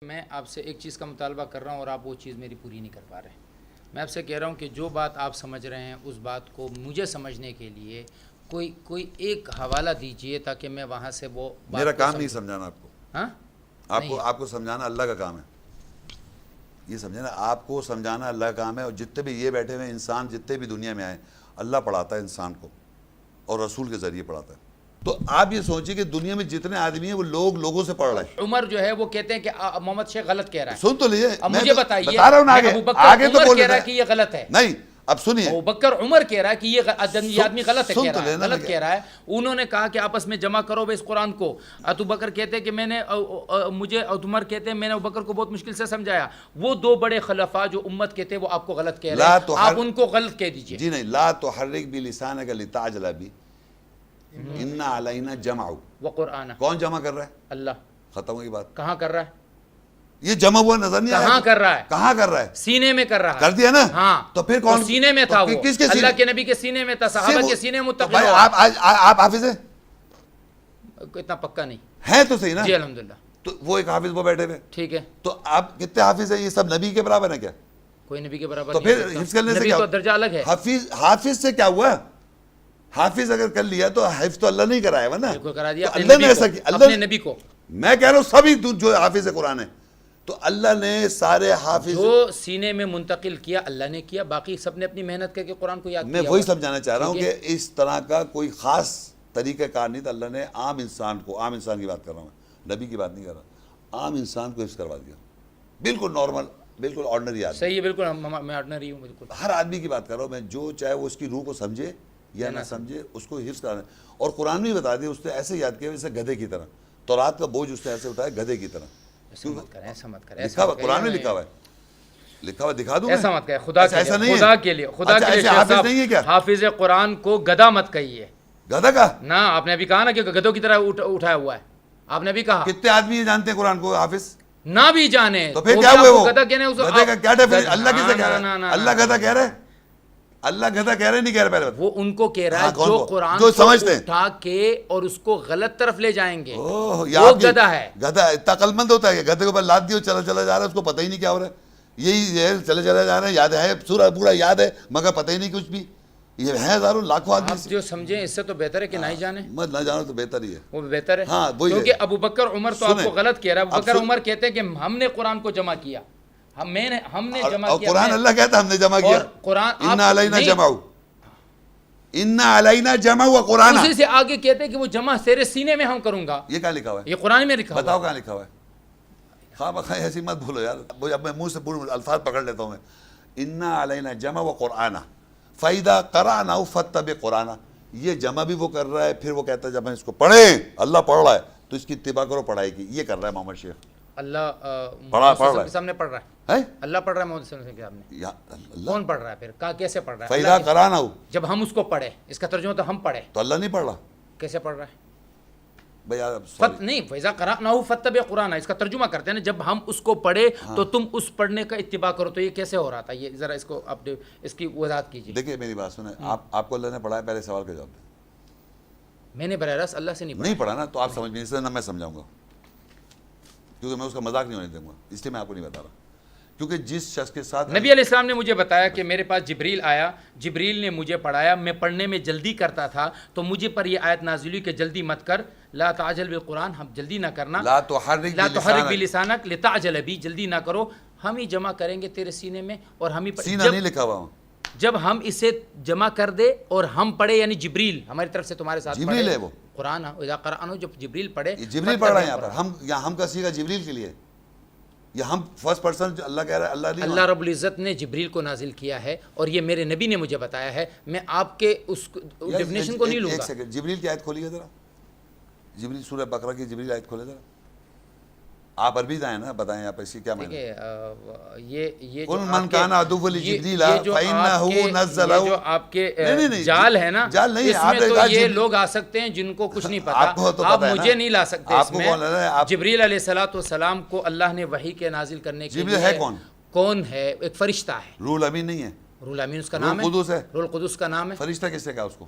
میں آپ سے ایک چیز کا مطالبہ کر رہا ہوں اور آپ وہ چیز میری پوری نہیں کر پا رہے ہیں۔ میں آپ سے کہہ رہا ہوں کہ جو بات آپ سمجھ رہے ہیں اس بات کو مجھے سمجھنے کے لیے کوئی ایک حوالہ دیجئے تاکہ میں وہاں سے وہ بات میرا کام نہیں سمجھانا آپ کو۔ ہاں آپ کو سمجھانا اللہ کا کام ہے، یہ سمجھے نا، آپ کو سمجھانا اللہ کا کام ہے۔ اور جتنے بھی یہ بیٹھے ہوئے انسان جتنے بھی دنیا میں آئے، اللہ پڑھاتا ہے انسان کو اور رسول کے ذریعے پڑھاتا ہے۔ تو آپ یہ سوچیں کہ دنیا میں جتنے آدمی ہیں وہ لوگوں سے پڑھ رہے ہیں۔ عمر جو ہے وہ کہتے ہیں کہ محمد شیخ غلط کہہ رہا ہے۔ سن تو لیجیے، اب مجھے بتائیے، بتا رہا ہوں آگے تو عمر بول کہہ رہا رہا ہے کہ یہ غلط ہے۔ نہیں، اب سنیے، ابوبکر عمر کہہ رہا ہے کہ یہ آدمی غلط ہے، غلط کہہ رہا ہے۔ انہوں نے کہا کہ آپس میں جمع کرو اس قرآن کو۔ ابوبکر کہتے ہیں کہ مجھے عمر کہتے ہیں میں نے ابوبکر کو بہت مشکل سے سمجھایا۔ وہ دو بڑے خلفاء جو امت کے تھے وہ آپ کو غلط کہہ رہے ہیں، آپ ان کو غلط کہہ دیجئے۔ جی نہیں، لا تحرک بلسانک لتعجل بہ ان علینا جمع وقرآن۔ کون جمع کر رہا ہے؟ اللہ۔ ختم ہوئی بات۔ کہاں کر رہا ہے؟ یہ جمع ہوا نظر نہیں آیا؟ کہاں کر رہا ہے؟ کہاں کر رہا ہے؟ سینے میں کر رہا ہے۔ کر دیا نا؟ ہاں تو پھر کون سینے میں تھا؟ وہ کس کے سینے؟ اللہ کے نبی کے سینے میں تھا، صحابہ کے سینے میں بھائی آپ حافظ ہیں؟ اتنا پکا نہیں ہیں تو صحیح نا؟ جی الحمدللہ۔ تو وہ ایک حافظ وہ بیٹھے ہوئے، ٹھیک ہے، تو آپ کتنے حافظ ہیں؟ یہ سب نبی کے برابر ہیں کیا؟ کوئی نبی کے برابر تو پھر حفظ کرنے سے نبی کیا؟ تو درجہ الگ ہے۔ حافظ سے کیا ہوا؟ حافظ اگر کر لیا تو حفظ تو اللہ نہیں کرایا نا؟ بالکل کرا دیا اللہ نے ایسا کیا، اپنے نبی کو۔ میں کہہ رہا ہوں سبھی جو حافظ قرآن ہے، تو اللہ نے سارے حافظ جو سینے میں منتقل کیا اللہ نے کیا، باقی سب نے اپنی محنت کر کے قرآن کو یاد کیا۔ میں وہی سمجھانا چاہ رہا ہوں کہ اس طرح کا کوئی خاص طریقہ کار نہیں تھا۔ اللہ نے عام انسان کو، عام انسان کی بات کر رہا ہوں میں، نبی کی بات نہیں کر رہا، عام انسان کو حفظ کروا دیا، بالکل نارمل، بالکل آرڈنری آدمی۔ صحیح ہے، بالکل میں آرڈنری ہوں، بالکل ہر آدمی کی بات کر رہا ہوں میں، جو چاہے وہ اس کی روح کو سمجھے یا نہ سمجھے، اس کو حفظ کرانا۔ اور قرآن میں بتا دیا، اس نے ایسے یاد کیا جیسے گدھے کی طرح، تورات کا بوجھ اس نے ایسے اٹھایا گدھے کی طرح۔ ایسا مت کریں، ایسا مت کریں، لکھا ہوا قرآن میں، لکھا ہوا ہے، لکھا ہوا دکھا دوں، ایسا مت کریں، خدا کے لیے، خدا کے لیے حافظ نہیں ہے کیا؟ حافظ قرآن کو گدھا مت کہیے۔ گدھا کا نا، آپ نے ابھی کہا نا کہ گدھوں کی طرح اٹھایا ہوا ہے، آپ نے بھی کہا۔ کتنے آدمی جانتے ہیں قرآن کو حافظ؟ نہ بھی جانے تو پھر کیا ہوئے؟ وہ گدھا کہنے گدھے کا کیا ڈیفینیشن؟ اللہ کسے کہہ رہا ہے؟ اللہ گدھا کہہ رہا ہے؟ اللہ گدھا کہہ رہے نہیں کہہ رہے؟ پہلے وہ ان کو کہہ رہا ہے جو قرآن جو کو سمجھتے ہیں اٹھا کے اور اس کو غلط طرف لے جائیں گے، وہ گدھا ہے۔ گدھا اتنا عقل مند ہوتا ہے کہ گدھے کے اوپر لاد دیو چلا چلا جا رہا ہے، اس کو پتہ ہی نہیں کیا ہو رہا ہے، یہی ہے چلے چلا جا رہا ہے، یاد ہے سورہ پورا یاد ہے مگر پتہ ہی نہیں کچھ بھی۔ یہ ہے ہزاروں لاکھوں آدمی، آپ جو سمجھیں اس سے تو بہتر ہے کہ نہ ہی جانے، مت نہ جانا تو بہتر ہی ہے۔ وہ بہتر ہے، ہاں وہی کیونکہ ابوبکر عمر تو آپ کو غلط کہہ رہا ہے۔ ابوبکر اب عمر کہتے ہیں کہ ہم نے قرآن کو جمع کیا، ہم نے جمع اور کیا، قرآن اللہ کہتا ہے ہم نے جمع کیا، قرآن ان علینا جمع، ان علینا جمع و قرآن۔ اسی سے آگے کہتے ہیں کہ وہ جمع تیرے سینے میں ہم کروں گا۔ یہ کہاں لکھا ہوا ہے؟ یہ قرآن میں لکھا ہوا ہے۔ بتاؤ کہاں لکھا ہوا ہے؟ خواہ بخواہ ایسی مت بھولو یار، اب میں منہ سے پورے الفاظ پکڑ لیتا ہوں میں۔ انا علینا جمع و قرآن فاذا قرأناه فاتبع قرآن۔ یہ جمع بھی وہ کر رہا ہے، پھر وہ کہتا ہے جب ہم اس کو پڑھیں، اللہ پڑھ رہا ہے تو اس کی اتباع کرو پڑھائی کی۔ یہ کر رہا ہے محمد شیخ، اللہ پڑھ رہا کے سامنے پڑھ رہا ہے، اللہ پڑھ رہا ہے محمد صلی اللہ علیہ وسلم کے سامنے۔ کون پڑھ رہا ہے پھر؟ کہاں کیسے پڑھ رہا ہے؟ فاذا قرأناه، جب ہم اس کو پڑھیں، اس کا ترجمہ تو ہم پڑھیں، تو اللہ نہیں پڑھ رہا کیسے پڑھ رہا ہے؟ بھائی یار نہیں، فَإِذَا قَرَأْنَاهُ فَاتَّبِعْ قُرْآنَ، اس کا ترجمہ کرتے ہیں نا، جب ہم اس کو پڑھے تو تم اس پڑھنے کا اتباع کرو۔ تو یہ کیسے ہو رہا تھا؟ یہ ذرا اس کو آپ اس کی وضاحت کیجیے۔ دیکھیں میری بات سنیں، آپ کو اللہ نے پڑھایا، پہلے سوال کا جواب دیں۔ میں نے براہ راست اللہ سے نہیں پڑھا نا تو آپ سمجھ نہیں سکتے، نہ میں سمجھاؤں گا، کیونکہ میں اس کا مذاق نہیں ہونے دوں گا، اس لیے میں آپ کو نہیں بتا رہا۔ کیونکہ جس شخص کے ساتھ نبی علیہ السلام نے مجھے بتایا کہ میرے پاس جبریل آیا، جبریل نے مجھے پڑھایا، میں پڑھنے میں جلدی کرتا تھا تو مجھے پر یہ آیت نازل ہوئی کہ جلدی مت کر، لا تعجل بالقرآن، ہم جلدی نہ کرنا، لا تحرک بلسانک لتعجل بھی، جلدی نہ کرو، ہم ہی جمع کریں گے تیرے سینے میں اور ہم ہی سینہ نہیں لکھا ہوا، جب ہم اسے جمع کر دے اور ہم پڑھے، یعنی جبریل ہماری طرف سے تمہارے ساتھ پڑھے، جبریل ہے وہ قرآن اذا قرأناه، جب جبریل پڑھے، جبریل پڑھ رہا ہے یہاں پر، ہم کا سیغہ جبریل کے لیے، یہ ہم فرسٹ پرسن اللہ کہہ رہا ہے، اللہ نہیں، اللہ رب العزت نے جبریل کو نازل کیا ہے اور یہ میرے نبی نے مجھے بتایا ہے، میں آپ کے اس ڈیفینیشن کو نہیں لوں گا۔ ایک سیکنڈ، جبریل کی آیت کھولیے ذرا، جبریل سورہ بقرہ کی جبریل آیت کھولے ذرا، آپ عربی دائیں نا، بتائیں آپ اس کی کیا معنی ہے؟ یہ قل من کان عدوا لجبریل فإنه نزله، جو آپ کے جال ہے نا، اس میں تو یہ لوگ آ سکتے ہیں جن کو کچھ نہیں پتا، آپ مجھے نہیں لا سکتے اس میں۔ جبریل علیہ السلام کو اللہ نے وحی کے نازل کرنے کے لیے، جبریل ہے کون ہے؟ ایک فرشتہ ہے، روح الامین نہیں ہے، روح الامین اس کا نام ہے، روح القدس ہے، روح القدس کا نام ہے۔ فرشتہ کس نے کہا اس کو؟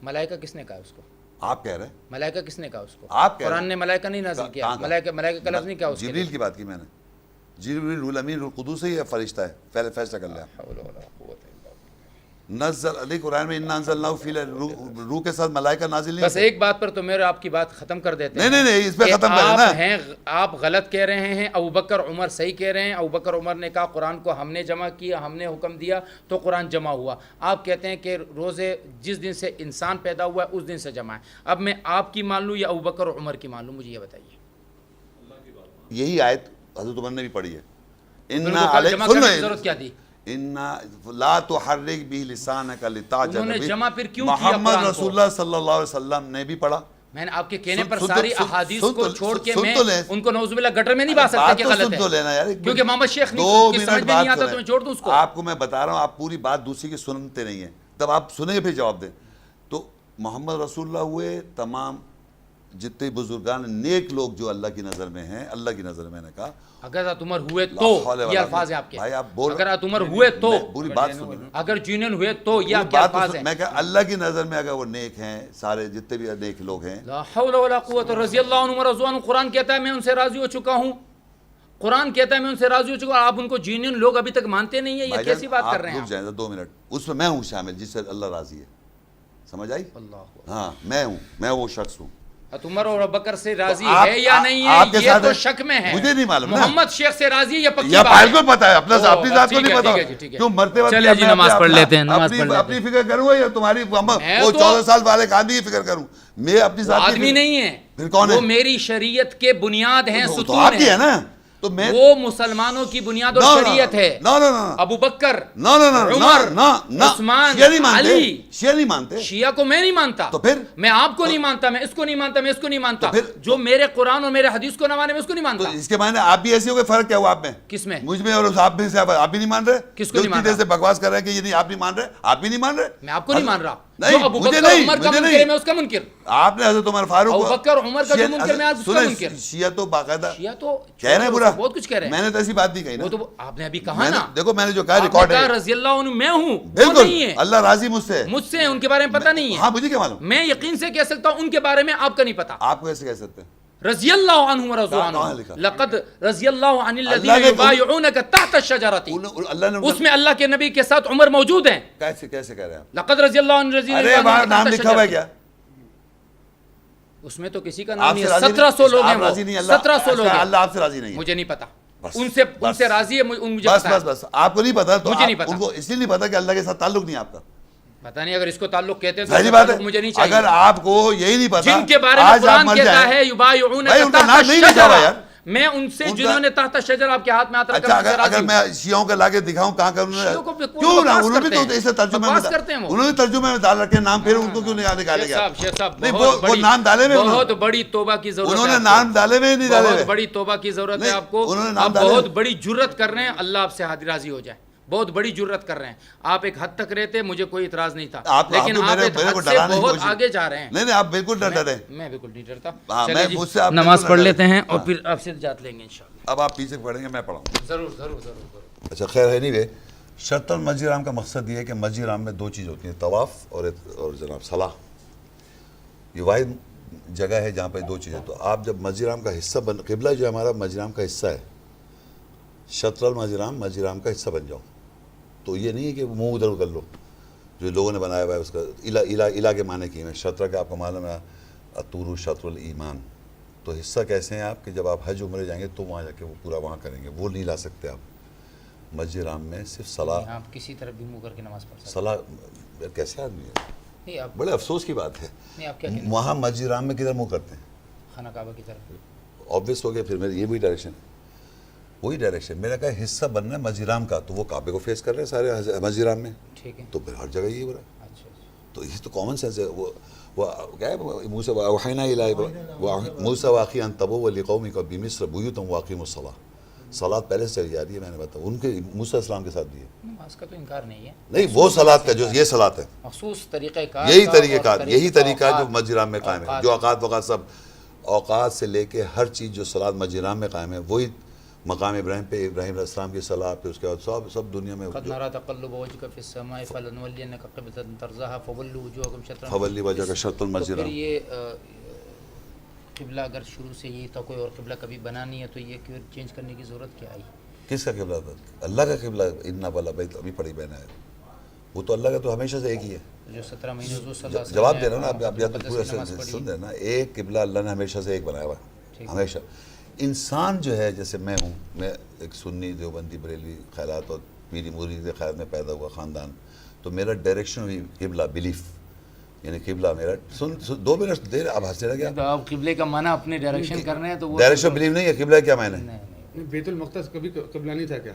ملائکہ کس نے کہا اس کو؟ آپ کہہ رہے ہیں. ملائکہ کس نے کہا اس کو؟ آپ کہہ رہے ہیں. قرآن نے ملائکہ نہیں نازل کیا، ملائکہ کا لفظ نہیں کیا اس کے جبریل کی بات کی میں نے. جبریل روح الامین روح القدس ہی ہے، فرشتہ ہے، پہلے فیصلہ کر لیا. نزل علی قرآن میں انا انزلناہ فی روح کے ساتھ ملائکہ نازل نہیں بس ایک بات پر تو میرے آپ کی بات ختم کر دیتے ہیں. نہیں اس پہ ختم کر دینا. آپ غلط کہہ رہے ہیں، ابوبکر عمر صحیح کہہ رہے ہیں. ابوبکر عمر نے کہا قرآن کو ہم نے جمع کیا، ہم نے حکم دیا تو قرآن جمع ہوا. آپ کہتے ہیں کہ روزے جس دن سے انسان پیدا ہوا ہے اس دن سے جمع ہے. اب میں آپ کی مان لوں یا ابوبکر اور عمر کی مان لوں؟ مجھے یہ بتائیے. یہی آیت حضرت عمر نے بھی پڑھی ہے. جمع کرنے کی ضرورت کیا تھی؟ لا تحرک به لسانک لتعجل انہوں نے به. جمع پھر کیوں کیا؟ محمد رسول اللہ صلی اللہ علیہ وسلم نے بھی پڑھا. میں نے آپ کے کہنے پر ساری احادیث کو چھوڑ کے میں ان کو نعوذ باللہ گٹر میں نہیں باندھ سکتا کہ غلط ہے، کیونکہ محمد شیخ کی سمجھ میں نہیں آتا تو میں چھوڑ دوں اس کو. آپ کو میں بتا رہا ہوں، آپ پوری بات دوسری کی سنتے نہیں ہیں، تب آپ سنیں گے پھر جواب دیں. تو محمد رسول اللہ ہوئے تمام جتنے بزرگان نیک لوگ جو اللہ کی نظر میں ہیں، اللہ کی نظر میں نے کہا. اگر حضرت عمر ہوئے تو یہ الفاظ ہیں آپ کے. اگر حضرت عمر ہوئے تو، پوری بات سنیں، اگر جنن ہوئے تو یہ الفاظ ہیں. میں کہا اللہ کی نظر میں اگر وہ نیک ہیں، سارے جتنے بھی نیک لوگ ہیں. لا حول ولا قوت. رضی اللہ عنہ ورضوا عنہ. قرآن کہتا ہے میں ان سے راضی ہو چکا ہوں. قرآن کہتا ہے میں ان سے راضی ہو چکا ہوں. آپ ان کو جنن لوگ ابھی تک مانتے نہیں ہیں. یہ کیسی بات کر رہے ہیں آپ؟ رک جائیں 2 منٹ. اس میں ہوں شامل جس سے اللہ راضی ہے. سمجھ آئی؟ ہاں میں ہوں، میں وہ شخص ہوں. عمر اور ابوبکر سے راضی ہے یا نہیں ہے یہ تو شک میں ہے. مجھے نہیں معلوم. محمد شیخ سے راضی ہے یہ پکی بات ہے. بالکل پتہ ہے، اپنی ذات کو نہیں پتا. کیوں مرتے وقت چلے جی نماز پڑھ لیتے ہیں. نماز پڑھ لیتے ہیں. اپنی فکر کروں یا تمہاری وہ 14 سال والے گاندھی کی فکر کروں؟ میں اپنی ذات آدمی نہیں ہے، پھر کون ہے؟ وہ میری شریعت کے بنیاد ہیں، ستون ہے نا. تو وہ مسلمانوں کی بنیاد اور شریعت ہے. ابو بکر، عمر، عثمان، علی. شیعہ نہیں مانتے. شیعہ کو میں نہیں مانتا تو پھر میں آپ کو نہیں مانتا، میں اس کو نہیں مانتا، میں اس کو نہیں مانتا. جو میرے قرآن اور میرے حدیث کو نہ مانے میں اس کو نہیں مانتا. اس کے معنی آپ بھی ایسے ہو گئے. فرق کیا ہوا آپ میں؟ کس میں؟ مجھ میں اور آپ میں سے. آپ بھی نہیں مان رہے. کس کو نہیں مان رہا؟ سے بکواس کر رہے ہیں کہ یہ نہیں آپ نہیں مان رہے. آپ بھی نہیں مان رہے. میں آپ کو نہیں مان رہا. نہیں مجھے نہیں، مجھے نہیں. میں اس کا منکر. آپ نے حضرت عمر فاروق، ابو بکر عمر کا جو منکر میں اس کا منکر. شیعہ تو باقاعدہ شیعہ تو کہہ رہے ہیں برا، بہت کچھ کہہ رہے ہیں. میں نے تو ایسی بات نہیں کہی نا. وہ تو آپ نے ابھی کہا نا. دیکھو میں نے جو کہا ریکارڈ ہے. رضی اللہ عنہ میں ہوں. بالکل اللہ راضی مجھ سے. مجھ سے ان کے بارے میں پتہ نہیں ہے. ہاں مجھے کیا معلوم. میں یقین سے کہہ سکتا ہوں ان کے بارے میں آپ کا نہیں پتا. آپ کو کیسے کہہ سکتے ہیں؟ رضی اللہ عنہ ورضوا عنہ. لقد رضی اللہ عن الذین یبایعونک تحت الشجرۃ. اس میں اللہ کے نبی کے ساتھ عمر موجود ہیں. کیسے کہہ رہے ہیں آپ؟ لقد رضی اللہ عنہ الذین ارے وہاں نام لکھا ہوا ہے کیا؟ اس میں تو کسی کا نام نہیں ہے. 1700 لوگ ہیں. 1700 لوگ ہیں. اللہ آپ سے راضی نہیں ہے. مجھے نہیں پتا. ان سے راضی ہے مجھے پتا ہے. بس آپ کو نہیں پتا تو مجھے نہیں پتا. ان کو اس لیے نہیں پتا کہ اللہ کے ساتھ تعلق نہیں ہے آپ کا. پتا نہیں. اگر اس کو تعلق کہتے ہیں صحیح بات ہے. مجھے نہیں چاہیے. اگر آپ کو یہی نہیں پتا جن کے بارے میں قرآن کہتا ہے یبایعونک تحت الشجرۃ، میں ان سے جنہوں نے تحت الشجر آپ کے ہاتھ میں ہاتھ رکھا. اگر میں شیعوں کے لاگے دکھاؤں کہاں کیوں نہ انہوں نے تو اسے ترجمے میں انہوں نے ترجمے میں ڈال رکھے نام، پھر ان کو کیوں نہیں نکالے گا؟ نہیں وہ نام ڈالے ہوئے. بہت بڑی توبہ کی ضرورت ہے. انہوں نے نام ڈالے ہوئے نہیں ڈالے ہوئے. بہت بڑی توبہ کی ضرورت ہے آپ کو. آپ بہت بڑی جرت کر رہے ہیں. اللہ آپ سے راضی ہو جائے. بہت بڑی جرت کر رہے ہیں آپ. ایک حد تک رہتے مجھے کوئی اعتراض نہیں تھا، لیکن آپ ایک حد سے بہت آگے جا رہے ہیں. نہیں آپ بالکل نہ ڈریں. میں بالکل نہیں ڈرتا. نماز پڑھ لیتے ہیں اور پھر آپ سے جات لیں گے انشاءاللہ. اب آپ پیچھے پڑھیں گے، میں پڑھاؤں. ضرور. اچھا خیر ہے. نہیں شرط المسجد الحرام کا مقصد یہ ہے کہ مسجد الحرام میں 2 چیز ہوتی ہیں، طواف اور جناب صلاح. یہ واحد جگہ ہے جہاں پہ 2 چیزیں. تو آپ جب مسجد الحرام کا حصہ قبلہ جو ہے ہمارا مسجد الحرام کا حصہ ہے، شطر المسجد الحرام مسجد الحرام کا حصہ بن جاؤ. تو یہ نہیں ہے کہ منہ ادھر کر لو جو لوگوں نے بنایا ہوا ہے. اس کا الہ کے معنی کی ہے. شطر کا آپ کو معلوم ہے اطور شطر الایمان. تو حصہ کیسے ہیں آپ کہ جب آپ حج عمرے جائیں گے تو وہاں جا کے وہ پورا وہاں کریں گے، وہ نہیں لا سکتے آپ. مسجد الحرام میں صرف صلاح. آپ کسی طرف بھی منہ کر کے نماز پڑھ سکتے. صلاح کیسے آدمی ہے؟ بڑے افسوس کی بات ہے. وہاں مسجد الحرام میں کدھر منہ کرتے ہیں؟ خانہ کعبہ کی طرف. آبویس ہو گیا. پھر میری یہ بھی ڈائریکشن وہی ڈائریکشن. میں نے کہا حصہ بننا ہے مسجد الحرام کا، تو وہ کعبے کو فیس کر رہے ہیں سارے مسجد الحرام میں. ٹھیک ہے. تو پھر ہر جگہ یہی ہو رہا ہے. تو یہ تو کامن سینس ہے. وہ کیا ہے موسیٰ وأوحینا الی موسیٰ واقعی ان تبوء لقومک بمصر بیوتا واقیموا الصلاۃ. صلاۃ پہلے سے چلی جا رہی ہے. میں نے بتایا ان کے موسیٰ السلام کے ساتھ بھی ہے. نماز کا تو انکار نہیں ہے. نہیں وہ صلاۃ کا جو یہ صلاۃ ہے مخصوص طریقہ کار، یہی طریقہ کار، یہی طریقہ جو مسجد الحرام میں قائم ہے. جو اوقات وقات سب اوقات سے لے کے ہر چیز جو صلاۃ مسجد الحرام میں قائم ہے مقام ابراہیم پہ ابراہیم علیہ السلام کی صلاح پہ، اس کے بعد سب دنیا میں قد نرى تقلب وجهك في السماء فلنولينك قبلة ترضاها فولوا وجوهكم شطرا. فولی وجہ کا شرط المسجد. پھر یہ قبلہ اگر شروع سے یہی تھا کوئی اور قبلہ کبھی بنا نہیں ہے تو یہ کیوں چینج کرنے کی ضرورت کیا آئی؟ کس کا قبلہ تھا؟ اللہ کا قبلہ. انا والا بیت ابھی پڑھی بہنا ہے، وہ تو اللہ کا تو ہمیشہ سے ایک ہی ہے. جو 17 مہینے حضور صلی اللہ علیہ وسلم جواب دے رہا نا آپ یا تو مقدس پورا کی نماز پڑھی. سن رہے نا، ایک قبلہ اللہ نے ہمیشہ سے ایک بنایا ہوا ہے ہمیشہ. انسان جو ہے جیسے میں ہوں، میں ایک سنی دیوبندی بریلوی خیالات اور میری مرید خیالات میں پیدا ہوا خاندان، تو میرا ڈائریکشن ہوئی قبلہ بلیف، یعنی قبلہ میرا سن 2 منٹ دیر آپ ہنستے رہ گیا. تو آپ قبلے کا معنی اپنے ڈائریکشن کر رہے ہیں تو وہ ڈائریکشن بلیف نہیں ہے. قبلہ کیا معنی ہے؟ بیت المقدس کبھی قبلہ نہیں تھا کیا؟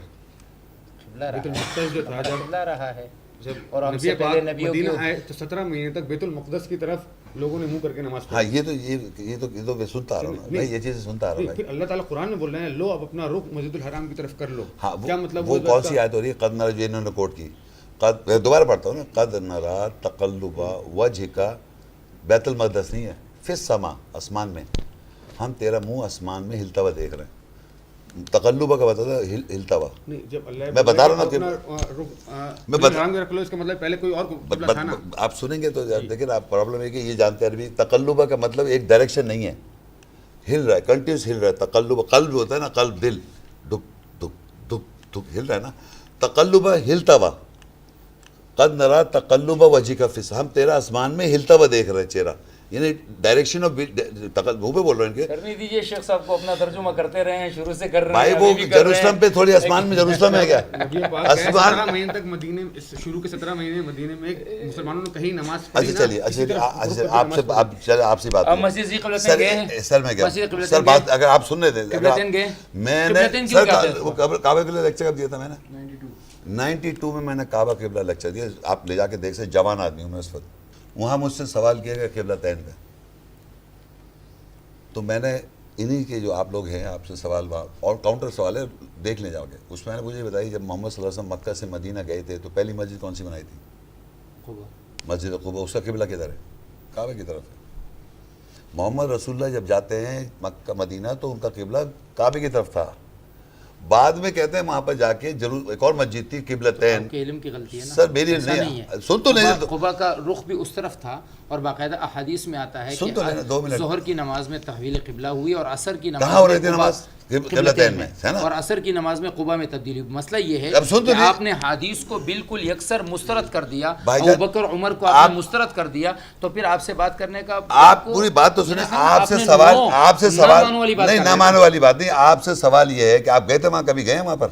قبلہ بیت رہا المقدس جو تھا ہے، جب قبلہ رہا ہے. جب اور ہم نبی سے پہلے پاک نبیوں مدینہ کی آئے تو 17 مہینے تک بیت المقدس کی طرف لوگوں نے منہ کر کے نماز ہاں پڑھی. یہ تو میں سنتا آ رہا ہوں میں یہ چیزیں سنتا آ رہا ہوں. پھر اللہ تعالیٰ قرآن میں بول رہے ہیں لو اب اپنا رخ مسجد الحرام کی طرف کر لو. ہاں کیا مطلب وہ کون سی آیت ہو رہی ہے؟ قد نرا جو انہوں نے کوٹ کی، قد دوبارہ پڑھتا ہوں نا، قد نرا تقلب وجهک، بیت المقدس نہیں ہے، فی السماء آسمان میں، ہم تیرا منہ آسمان میں ہلتا ہوا دیکھ رہے ہیں. تقلبہ کا بتا تھا ہلتا ہوا. نہیں جب اللہ میں بتا رہا ہوں نا کہ میں رنگ رکھ لو، اس کا مطلب پہلے کوئی اور قبلہ تھا نا. آپ سنیں گے تو دیکھیں آپ پرابلم ہے کہ یہ جانتے ہیں عربی تقلبہ کا مطلب ایک ڈائریکشن نہیں ہے، ہل رہا ہے کنٹینیوس ہل رہا ہے. تقلب قلب ہوتا ہے نا، قلب دل دک دک دک دک ہل رہا ہے نا. تقلبہ ہلتا ہوا. قد نرا تقلب وجهک فی السماء، ہم تیرا آسمان میں ہلتا ہوا دیکھ رہے ہیں چہرہ، یعنی ڈائریکشن آف تقلب پہ بول رہے ہیں ان کے. کرنے دیجیے شیخ صاحب کو اپنا ترجمہ کرتے رہے ہیں، شروع سے کر رہے بھائی ہیں. وہ جروسلم پہ تھوڑی آسمان میں جروسلم ہے کیا؟ نبی پاک گئے 17 مہینے تک مدینے، شروع کے 17 مہینے مدینے میں مسلمانوں نے کہیں نماز پڑھی. اچھا چلیے آپ سے بات اب مسجد قبلتین گئے ہیں. سر میں گیا سر بات اگر آپ سن رہے تھے. قبلتین گئے، میں نے سر کعبہ قبلہ لیکچر کب دیا تھا؟ میں نے 92 میں نے کعبہ قبلہ لیکچر دیا. آپ لے جا کے دیکھ سکتے، جوان آدمی ہوں میں اس وقت. وہاں مجھ سے سوال کیا گیا قبلتین کا، تو میں نے انہی کے جو آپ لوگ ہیں آپ سے سوال اور کاؤنٹر سوال ہے دیکھ لے جاؤ گے. اس میں نے مجھے بتائی جب محمد صلی اللہ علیہ وسلم مکہ سے مدینہ گئے تھے تو پہلی مسجد کون سی بنائی تھی؟ مسجد قباء. اس کا قبلہ کدھر ہے؟ کعبہ کی طرف ہے. محمد رسول اللہ جب جاتے ہیں مکہ مدینہ تو ان کا قبلہ کعبے کی طرف تھا. بعد میں کہتے ہیں وہاں پر جا کے ضرور ایک اور مسجد تھی قبلتین. کے علم کی غلطی ہے نا سر میری نہیں سن تو نہیں. قباء کا رخ بھی اس طرف تھا اور باقاعدہ احادیث میں آتا ہے کہ ظہر کی نماز میں تحویل قبلہ ہوئی اور عصر کی نماز کہاں ہو رہی تھی نماز؟ قبلتین میں ہے نا. اور عصر کی نماز میں قباء میں تبدیلی ہوئی. مسئلہ یہ ہے کہ آپ نے حدیث کو بالکل یکسر مسترد کر دیا، ابوبکر عمر کو آپ نے مسترد کر دیا، تو پھر آپ سے بات کرنے کا آپ پوری بات تو سنیں. آپ سے سوال نہیں نہ ماننے والی بات نہیں. آپ سے سوال یہ ہے کہ آپ گئے تھے وہاں، کبھی گئے وہاں پر؟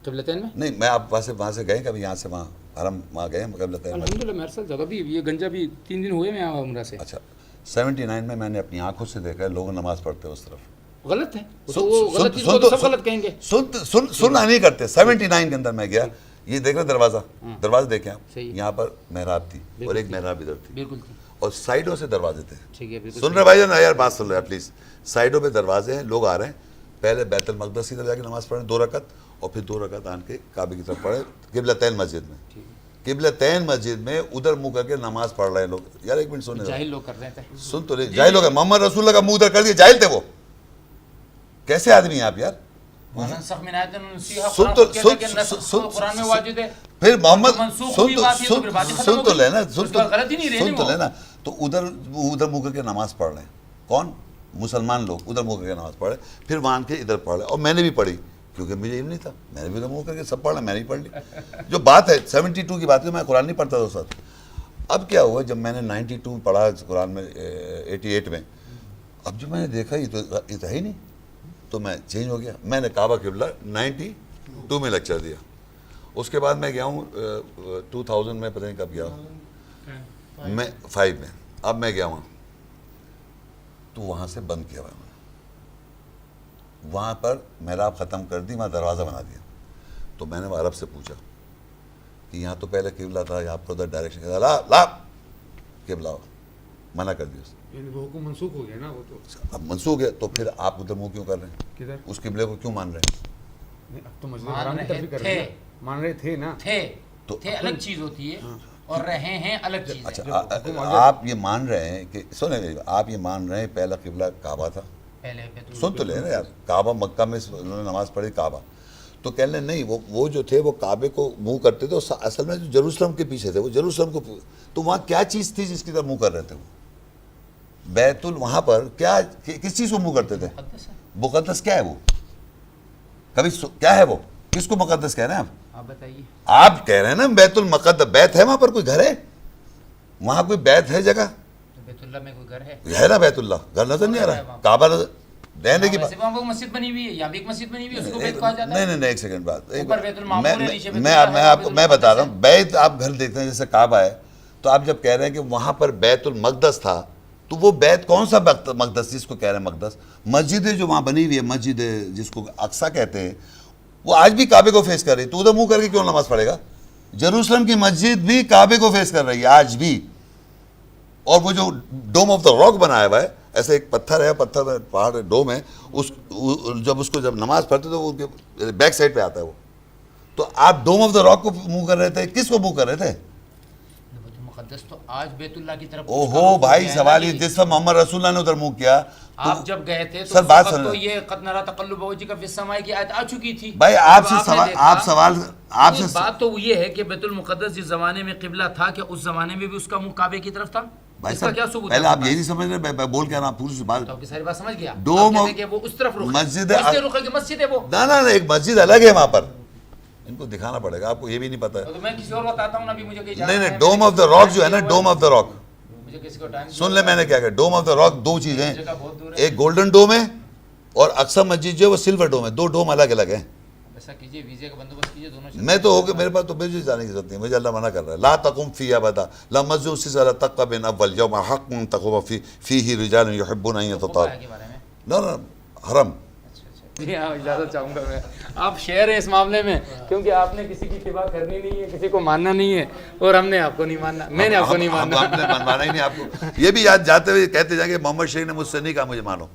قبلتین میں نہیں میں آپ وہاں سے گئے کبھی؟ یہاں سے وہاں حرم وہاں گئے قبلتین میں؟ الحمدللہ میرے ساتھ زیادہ بھی یہ گنجا بھی 3 دن ہوئے میں عمرہ سے. اچھا 79 میں نے اپنی آنکھوں سے دیکھا ہے لوگ نماز پڑھتے اس طرف. غلط ہے تو وہ غلط چیز کو تو سب غلط کہیں گے. سننا نہیں کرتے. 79 کے اندر میں گیا، یہ دیکھ رہے دروازہ دیکھیں آپ، یہاں پر محراب تھی اور ایک محراب ادھر تھی بالکل تھی اور سائڈوں سے دروازے تھے. ٹھیک ہے بالکل سن رہے بھائی جان یار بات سن رہے پلیز. سائڈوں پہ دروازے ہیں، لوگ آ رہے ہیں. پہلے بیت المقدس کی طرف جا کے نماز پڑھیں 2 رکعت اور پھر 2 رکعت آن کے کعبے کی طرف پڑھے قبلتین مسجد میں. قبلتین مسجد میں ادھر منہ کر کے نماز پڑھ رہے ہیں لوگ. یار ایک منٹ سنیں، جاہل لوگ کر رہے تھے. سن تو نہیں جاہل لوگ. محمد رسول اللہ کا منہ ادھر کر دیا، جاہل تھے وہ. کیسے آدمی ہیں آپ یار؟ قرآن میں واجب ہے. پھر محمد سن تو لینا تو ادھر منہ کر کے نماز پڑھ رہے ہیں. کون؟ مسلمان لوگ ادھر منہ کر کے نماز پڑھ رہے، پھر وہاں کے ادھر پڑھ رہے. اور میں نے بھی پڑھی کیونکہ مجھے علم نہیں تھا، میں نے بھی ادھر منہ کر کے سب پڑھ رہا، میں نے بھی پڑھ لی. جو بات ہے 72 کی بات ہے، میں قرآن نہیں پڑھتا تھا اس وقت. اب کیا ہوا جب میں نے 92 پڑھا قرآن میں 88 میں، اب جو میں نے دیکھا یہ تو ہے ہی نہیں، تو میں چینج ہو گیا. میں نے کعبہ قبلہ 92 میں لیکچر دیا. اس کے بعد میں گیا ہوں 2000 میں، پتہ نہیں کب گیا ہوں میں 5 میں. اب میں گیا وہاں تو وہاں سے بند کیا ہوا میں نے. وہاں پر محراب ختم کر دی، وہاں دروازہ بنا دیا. تو میں نے وہ عرب سے پوچھا کہ یہاں تو پہلے قبلہ تھا، یہاں پر ادھر ڈائریکشن لا قبلہ منع کر دیا. یعنی وہ حکم منسوخ ہو گیا نا. وہ تو اب منسوخ ہے تو پھر آپ ادھر منہ کیوں کر رہے ہیں؟ کدھر؟ اس قبلے کو کیوں مان رہے ہیں؟ نہیں اب تو مسجد حرام کی طرف کر رہے ہیں. مان رہے تھے نا. تو الگ چیز ہوتی ہے اور رہے ہیں الگ چیز ہے. اچھا آپ یہ مان رہے ہیں کہ سنیں آپ یہ مان رہے ہیں پہلا قبلہ کعبہ تھا سن تو لے نا یار, کعبہ مکہ میں انہوں نے نماز پڑھی کعبہ, تو کہنے نہیں وہ جو تھے وہ کعبے کو منہ کرتے تھے, اصل میں جو جروسلم کے پیچھے تھے وہ جروسلم کو, تو وہاں کیا چیز تھی جس کی طرف منہ کر رہے تھے وہ بیت وہاں پر کیا کس چیز کو منہ کرتے تھے؟ مقدس کیا ہے وہ؟ کبھی کیا ہے وہ؟ کس کو مقدس کہہ رہے ہیں آپ بتائیے. آپ کہہ رہے ہیں نا بیت المقدس, بیت ہے وہاں پر, کوئی گھر ہے وہاں, کوئی بیت ہے جگہ بیت اللہ میں کوئی گھر ہے نا؟ بیت اللہ گھر نظر نہیں آ رہا, کعبہ نظر رہنے کی بات. وہاں مسجد بنی ہوئی ہے, یہاں بھی ایک مسجد بنی ہوئی ہے, اس کو بیت کہا جاتا ہے. نہیں ایک سیکنڈ بات, اوپر بیت المعمور ہے, نیچے بیت اللہ ہے. میں آپ کو میں بتا رہا ہوں, بیت آپ گھر دیکھتے ہیں جیسے کعبہ ہے, تو آپ جب کہہ رہے ہیں کہ وہاں پر بیت المقدس تھا, تو وہ بیت کون سا مقدس جس کو کہہ رہے ہیں مقدس؟ مسجد جو وہاں بنی ہوئی ہے, مسجد جس کو اقصیٰ کہتے ہیں, وہ آج بھی کعبے کو فیس کر رہی ہے, تو ادھر منہ کر کے کیوں نماز پڑھے گا؟ جروسلم کی مسجد بھی کعبے کو فیس کر رہی ہے آج بھی. اور وہ جو ڈوم آف دا راک بنایا ہوا ہے, ایسے ایک پتھر ہے, پتھر میں پہاڑ ہے, ڈوم ہے, جب نماز پڑھتے تو وہ بیک سائڈ پہ آتا ہے وہ, تو آپ ڈوم آف دا راک کو منہ کر رہے تھے, کس کو منہ کر رہے تھے؟ مقدس تو آج بیت اللہ کی طرف. اوہو بھائی, سوال یہ جس وقت محمد رسول اللہ نے ادھر منہ کیا, آپ جب گئے تھے سر بات سن, تو یہ قد نرى تقلب وجهك في السماء کی آیت آ چکی تھی بھائی. آپ سے بات تو یہ ہے کہ بیت المقدس جس زمانے میں قبلہ تھا, کہ اس زمانے میں بھی اس کا منہ کعبے کی طرف تھا؟ اس کا کیا ثبوت ہے؟ پہلے آپ یہی نہیں سمجھ رہے, میں بول کے رہا پوری بات, تو آپ کی ساری بات سمجھ گیا. ڈوم کہ وہ اس طرف رخ ہے, مسجد مسجد ہے وہ. نہ ایک مسجد الگ ہے وہاں پر, ان کو دکھانا پڑے گا, آپ کو یہ بھی نہیں پتا ہے. تو میں کسی اور بتاتا ہوں نا, ابھی مجھے نہیں ڈوم آف دا راک جو ہے نا, ڈوم آف دا راک, مجھے کسی کو ٹائم سن لے میں نے کیا کہا, ڈوم آف دا راک دو چیزیں ہیں, ایک گولڈن ڈوم ہے اور اقصیٰ مسجد جو ہے وہ سلور ڈوم ہے, دو ڈوم الگ الگ ہیں. ایسا کیجئے, ویزے کا بندوبست کیجئے دونوں. میں تو ہو کہ میرے پاس تو مجھے جانے کی ضرورت نہیں, مجھے اللہ منع کر رہا ہے, لا تقم فیہا ابدا لمسجد اسس علی التقوی من اول یوم حق تقوم فیہ رجال یحبون ان یتطہروا. نہ حرم. اجازت چاہوں گا میں, آپ شعر ہیں اس معاملے میں, کیونکہ آپ نے کسی کی اتباع کرنی نہیں ہے, کسی کو ماننا نہیں ہے, اور ہم نے آپ کو نہیں ماننا, میں نے آپ کو نہیں ماننا. ہم نے منوانا ہی نہیں آپ کو. یہ بھی یاد جاتے ہوئے کہتے جائیں گے محمد شیخ نے مجھ سے نہیں کہا مجھے مانو.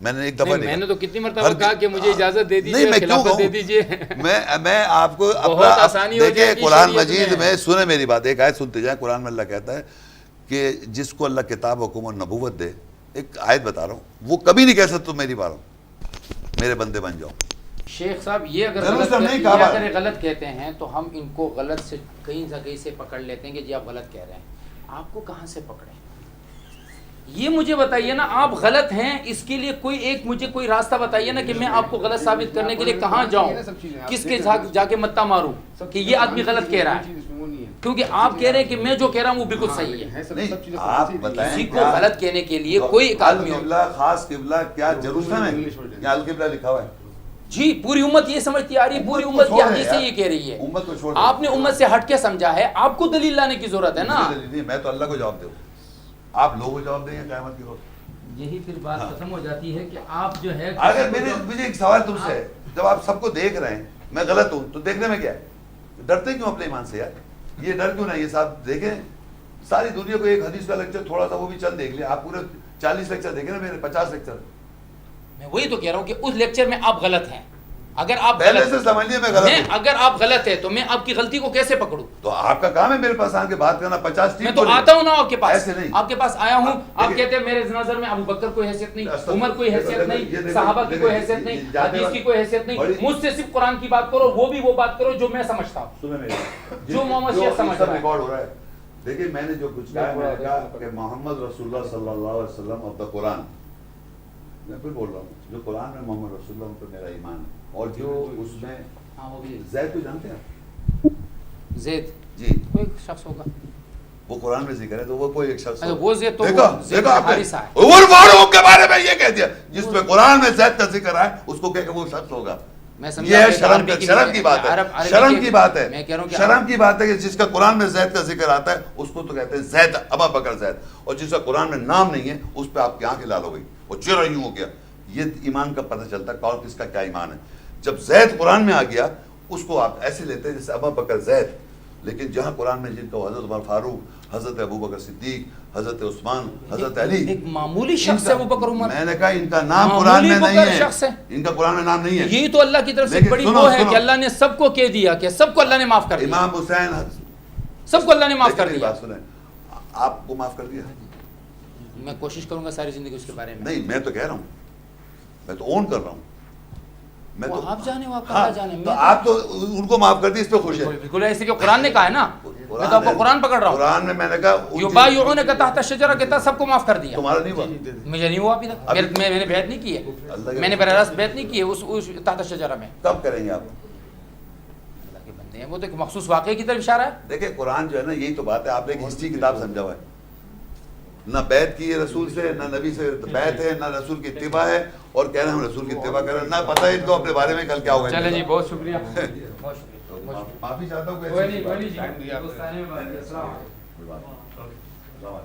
میں نے ایک دفعہ میں نے تو کتنی مرتبہ کہا کہ مجھے اجازت دے دیجیے, خلافت دے دیجیے. میں آپ کو دیکھیں قرآن مجید میں سنیں میری بات, ایک آیت سنتے جائیں. قرآن میں اللہ کہتا ہے کہ جس کو اللہ کتاب حکم اور نبوت دے, ایک آیت بتا رہا ہوں, وہ کبھی نہیں کہہ سکتا تم میری بارو میرے بندے بن جاؤ. شیخ صاحب یہ اگر غلط کہتے ہیں تو ہم ان کو غلط سے کہیں جگہ سے پکڑ لیتے ہیں کہ جی آپ غلط کہہ رہے ہیں. آپ کو کہاں سے پکڑیں یہ مجھے بتائیے نا. آپ غلط ہیں, اس کے لیے مجھے کوئی راستہ بتائیے نا کہ میں آپ کو غلط ثابت کرنے کے لیے کہاں جاؤں, کس کے جا کے متا ماروں کہ یہ آدمی غلط کہہ رہا ہے. کیونکہ آپ کہہ رہے ہیں کہ میں جو کہہ رہا ہوں وہ بالکل صحیح ہے. آپ بتائیں کسی کو غلط کہنے کے لیے کوئی ایک آدمی قبلہ خاص قبلہ کیا جروسلم ہے یا القبلہ لکھا ہوا ہے؟ جی پوری امت یہ سمجھتی آ رہی ہے, پوری امت یہ حدیث سے یہ کہہ رہی ہے. آپ نے امت سے ہٹ کے سمجھا ہے, آپ کو دلیل لانے کی ضرورت ہے نا. میں تو اللہ کو جواب دوں, آپ لوگوں کو جواب دیں گے قیامت کے روز. یہی پھر بات ختم ہو جاتی ہے کہ آپ جو ہے, اگر مجھے ایک سوال تم سے ہے, جب آپ سب کو دیکھ رہے ہیں میں غلط ہوں تو دیکھنے میں کیا ہے؟ ڈرتے کیوں اپنے ایمان سے یار؟ یہ ڈر کیوں نہیں؟ یہ صاحب دیکھیں ساری دنیا کو ایک حدیث کا لیکچر تھوڑا سا وہ بھی چند دیکھ لیں. آپ پورے 40 لیکچر دیکھیں نا, میرے 50 لیکچر. میں وہی تو کہہ رہا ہوں کہ اس لیکچر میں آپ غلط ہیں. اگر آپ پہلے سے سمجھ لیے میں غلط ہوں. اگر آپ غلط ہیں تو میں آپ کی غلطی کو کیسے پکڑوں؟ تو آپ کا کام ہے میرے پاس آ کے بات کرنا. 50 میں تو آتا ہوں نا آپ کے پاس, ایسے نہیں, آپ کے پاس آیا ہوں, آپ کہتے ہیں میرے نظر میں ابو بکر کوئی حیثیت نہیں, عمر کوئی حیثیت نہیں, صحابہ کی کوئی حیثیت نہیں, حدیث کی کوئی حیثیت نہیں. مجھ سے صرف قرآن کی بات کرو, وہ بھی وہ بات کرو جو میں سمجھتا ہوں, جو محمد شیخ سمجھتا ہے. ریکارڈ ہو رہا ہے. دیکھیں میں نے جو کچھ کہا, میں نے کہا کہ محمد رسول اللہ صلی اللہ علیہ وسلم آف دا قرآن, میں پھر بول رہا ہوں جو قرآن میں محمد رسول اللہ پر میرا ایمان ہے. اور جو اس میں زید کو جانتے ہیں, زید جی کوئی شخص ہوگا, وہ قرآن میں ذکر ہے تو وہ کوئی ایک شخص ہوگا. وہ زید تو دیکھا آپ نے عمر فاروق کے بارے میں یہ کہہ دیا, جس میں قرآن میں زید کا ذکر ہے اس کو کہہ کہ وہ شخص ہوگا. یہ شرم کی بات ہے, شرم کی بات ہے, شرم کی بات ہے کہ جس کا قرآن میں زید کا ذکر آتا ہے اس کو تو کہتے ہیں زید, ابا بکر زید, اور جس کا قرآن میں نام نہیں ہے اس پہ آپ کی آنکھیں لال ہو گئی, وہ چہرہ یوں ہو گیا. یہ ایمان کا پتہ چلتا ہے کون کس کا کیا ایمان ہے. جب زید قرآن میں آ گیا اس کو آپ ایسے لیتے ہیں جیسے ابا بکر زید, لیکن جہاں قرآن میں جن کو حضرت عمر فاروق, حضرت ابو بکر صدیق, حضرت عثمان, حضرت علی, ایک معمولی شخص ہے ابو بکر عمر. میں نے کہا ان کا نام قرآن میں نہیں ہے, ان کا قرآن میں نام نہیں ہے. یہی تو اللہ کی طرف سے بڑی وہ ہے کہ اللہ نے سب کو کہہ دیا کہ سب کو اللہ نے معاف کر دیا. امام حسین سب کو اللہ نے معاف کر دیا. بات سنیں, آپ کو معاف کر دیا. میں کوشش کروں گا ساری زندگی اس کے بارے میں. نہیں میں تو کہہ رہا ہوں میں تو اون کر رہا ہوں. میں وہ تو آپ جانے وہ آپ ہاں، اللہ جانے. تو آپ تو ان کو معاف کر دی، اس پہ خوش ہے. بالکل ایسے کہ قرآن نے کہا ہے نا، میں تو آپ کو قرآن پکڑ رہا ہوں. قرآن میں نے کہا یبایعونک تحت الشجرہ کہتا سب کو معاف کر دیا. تمہارا نہیں ہوا. مجھے نہیں ہوا ابھی تک، میں نے بیعت نہیں کی ہے، میں نے براہ راست بیعت نہیں کی ہے اس تحت الشجرہ میں. کب کریں گے آپ؟ اللہ کے بندے ہیں، وہ تو ایک مخصوص واقعے کی طرف اشارہ ہے. دیکھیں قرآن جو ہے نا، یہی تو بات ہے. آپ نے ایک ہسٹری کتاب سمجھا ہوا ہے. نہ بیعت کی ہے رسول سے، نہ نبی سے بیعت ہے، نہ رسول کی اتباع ہے، اور کہہ رہے ہیں ہم رسول کی اتباع کر رہے ہیں. نہ پتہ ہے ان کو اپنے بارے میں کل کیا ہوگا. چلے جی، بہت شکریہ. بہت شکریہ. معافی چاہتا ہوں. کوئی نہیں، کوئی نہیں جی. السلام علیکم.